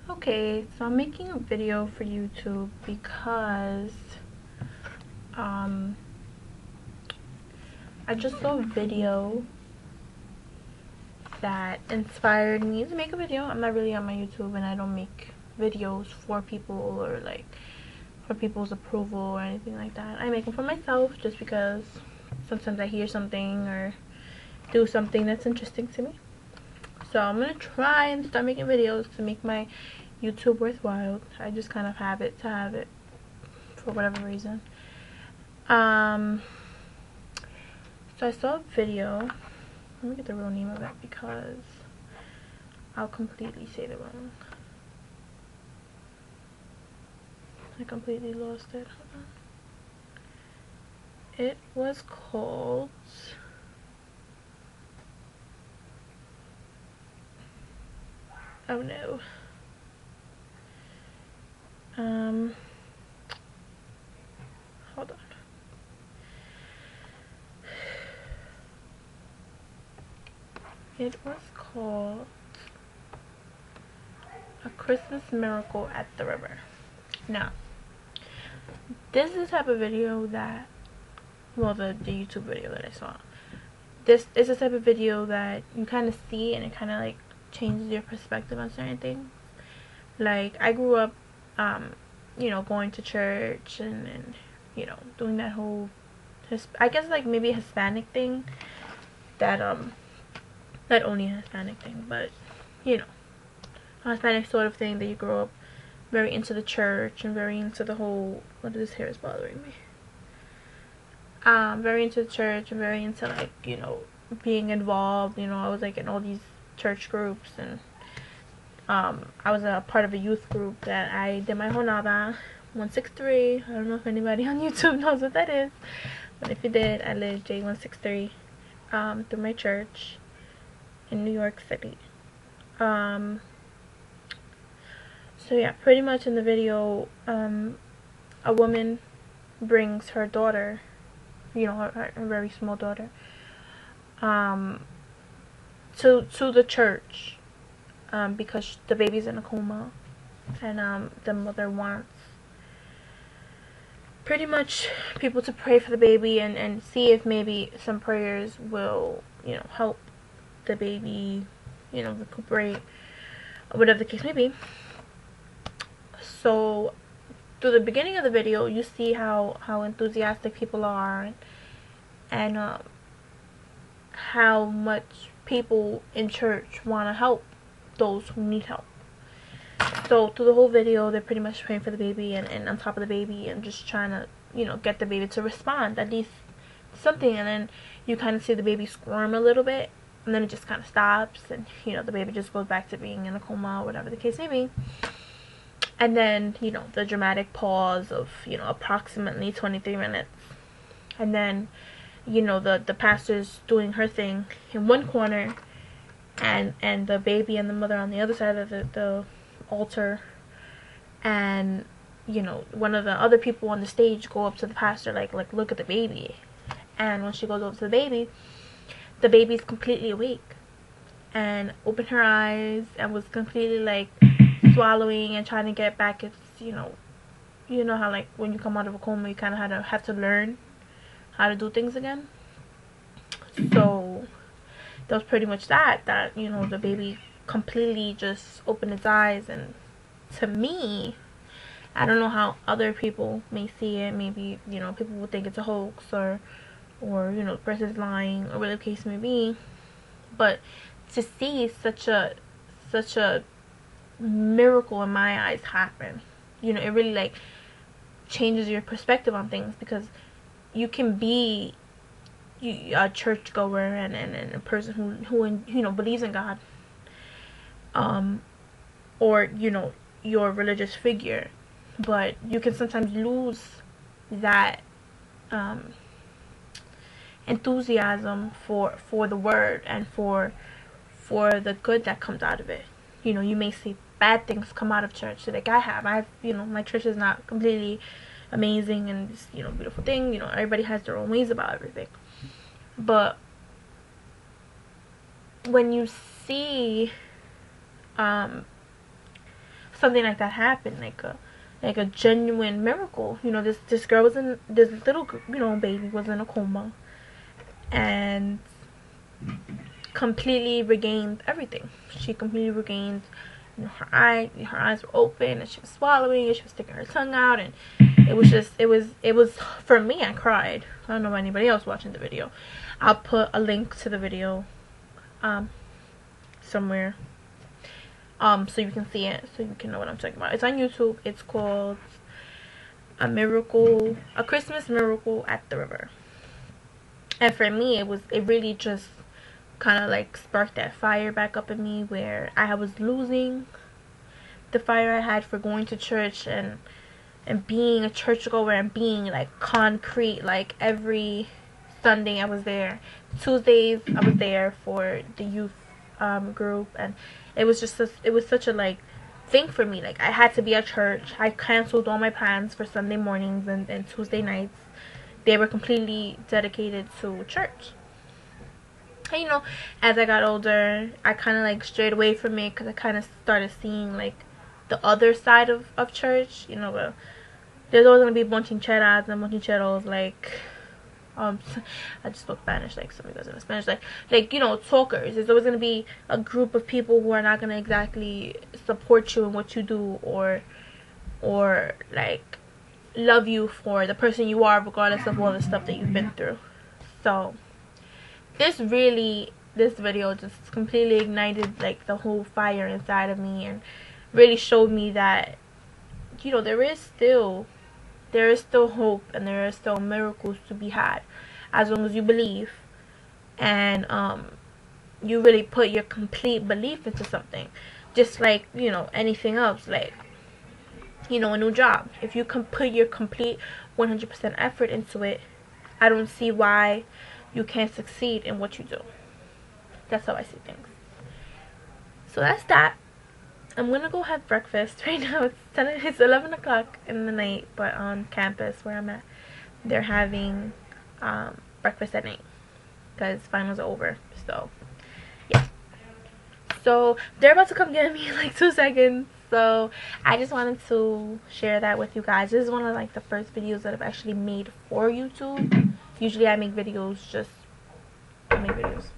Okay, so I'm making a video for YouTube because um I just saw a video that inspired me to make a video. I'm not really on my YouTube and I don't make videos for people or like for people's approval or anything like that. I make them for myself just because sometimes I hear something or do something that's interesting to me. So I'm gonna try and start making videos to make my YouTube worthwhile. I just kind of have it to have it for whatever reason. So I saw a video. Let me get the real name of it because I'll completely say it wrong. I completely lost it. Hold on. It was called oh no. Hold on. It was called A Christmas Miracle at the River. Now, this is the type of video that, well, the YouTube video that I saw. This is the type of video that you kind of see and it kind of like changes your perspective on certain things. Like, I grew up, going to church and doing that whole, I guess like maybe a Hispanic thing that, not only a Hispanic thing, but, a Hispanic sort of thing that you grow up very into the church and very into the whole, this hair is bothering me. Very into the church and very into like, being involved. I was like in all these church groups and I was a part of a youth group that I did my Jornada 163. I don't know if anybody on YouTube knows what that is, but if you did, I lived J163 through my church in New York City. So yeah, pretty much in the video, a woman brings her daughter, her very small daughter, to the church, because the baby's in a coma, and the mother wants pretty much people to pray for the baby and see if maybe some prayers will, help the baby, recuperate, or whatever the case may be. So through the beginning of the video, you see how enthusiastic people are and how much people in church want to help those who need help. So through the whole video, they're pretty much praying for the baby and on top of the baby and just trying to, get the baby to respond, at least something. And then you kind of see the baby squirm a little bit, and then it just kind of stops, and, the baby just goes back to being in a coma, or whatever the case may be. And then, the dramatic pause of, approximately 23 minutes. And then, the pastor's doing her thing in one corner, and the baby and the mother on the other side of the altar. And, one of the other people on the stage go up to the pastor, like look at the baby. And when she goes over to the baby's completely awake. And opened her eyes and was completely, like, swallowing and trying to get back its, you know how like when you come out of a coma you kind of have to learn how to do things again. So that was pretty much that the baby completely just opened its eyes. And to me, I don't know how other people may see it. Maybe people will think it's a hoax or the person's lying or whatever the case may be, but to see such a miracle in my eyes happen, it really like changes your perspective on things, because you can be a churchgoer and a person who believes in God, or your religious figure, but you can sometimes lose that enthusiasm for the word and for the good that comes out of it. You may see bad things come out of church, like I've my church is not completely amazing and this beautiful thing. Everybody has their own ways about everything, but when you see something like that happen, like a genuine miracle. You know, this girl was in, this little, you know, baby was in a coma and completely regained everything. She completely regained, you know, her eyes were open, and she was swallowing, and she was sticking her tongue out, and it was for me, I cried. I don't know about anybody else watching the video. I'll put a link to the video somewhere so you can see it, so you can know what I'm talking about. It's on YouTube. It's called A Christmas Miracle at the River. And for me, it really just kind of like sparked that fire back up in me, where I was losing the fire I had for going to church and being a churchgoer and being like concrete. Like every Sunday I was there. Tuesdays I was there for the youth group, and it was such a like thing for me. Like I had to be at church. I canceled all my plans for Sunday mornings and Tuesday nights. They were completely dedicated to church. And you know, as I got older, I kind of like strayed away from it, because I kind of started seeing like the other side of church. You know, there's always gonna be bonchicheras and bonchicheros, like I just spoke Spanish, like some of you guys know Spanish, like you know, talkers. There's always gonna be a group of people who are not gonna exactly support you in what you do, or like love you for the person you are, regardless of all the stuff that you've been through. So this video just completely ignited like the whole fire inside of me, and really showed me that, you know, there is still hope, and there are still miracles to be had, as long as you believe, and you really put your complete belief into something. Just like, you know, anything else, like, you know, a new job, if you can put your complete 100% effort into it, I don't see why you can't succeed in what you do. That's how I see things. So that's that. I'm gonna go have breakfast right now. It's 11 o'clock in the night, but on campus where I'm at, they're having breakfast at night because finals are over. So yeah, so they're about to come get me in like 2 seconds. So I just wanted to share that with you guys. This is one of like the first videos that I've actually made for YouTube. Usually I make videos just to make videos.